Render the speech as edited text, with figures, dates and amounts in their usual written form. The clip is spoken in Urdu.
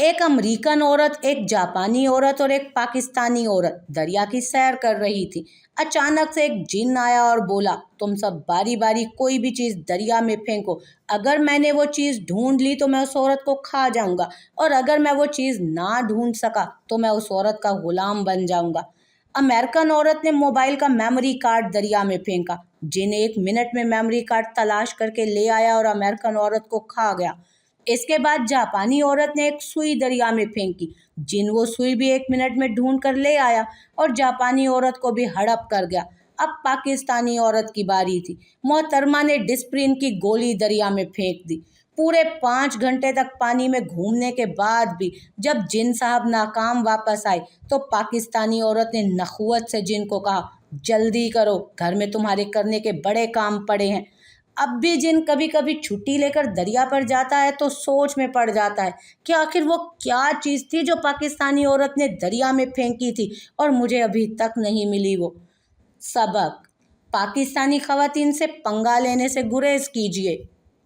ایک امریکن عورت، ایک جاپانی عورت اور ایک پاکستانی عورت دریا کی سیر کر رہی تھی۔ اچانک سے ایک جن آیا اور بولا، تم سب باری باری کوئی بھی چیز دریا میں پھینکو، اگر میں نے وہ چیز ڈھونڈ لی تو میں اس عورت کو کھا جاؤں گا، اور اگر میں وہ چیز نہ ڈھونڈ سکا تو میں اس عورت کا غلام بن جاؤں گا۔ امریکن عورت نے موبائل کا میموری کارڈ دریا میں پھینکا۔ جن 1 منٹ میں میموری کارڈ تلاش کر کے لے آیا اور امریکن عورت کو کھا گیا۔ اس کے بعد جاپانی عورت نے ایک سوئی دریا میں پھینکی۔ جن وہ سوئی بھی 1 منٹ میں ڈھونڈ کر لے آیا اور جاپانی عورت کو بھی ہڑپ کر گیا۔ اب پاکستانی عورت کی باری تھی۔ محترمہ نے ڈسپرین کی گولی دریا میں پھینک دی۔ پورے 5 گھنٹے تک پانی میں گھومنے کے بعد بھی جب جن صاحب ناکام واپس آئے تو پاکستانی عورت نے نخوت سے جن کو کہا، جلدی کرو، گھر میں تمہارے کرنے کے بڑے کام پڑے ہیں۔ اب بھی جن کبھی کبھی چھٹی لے کر دریا پر جاتا ہے تو سوچ میں پڑ جاتا ہے کہ آخر وہ کیا چیز تھی جو پاکستانی عورت نے دریا میں پھینکی تھی اور مجھے ابھی تک نہیں ملی۔ وہ سبق: پاکستانی خواتین سے پنگا لینے سے گریز کیجیے۔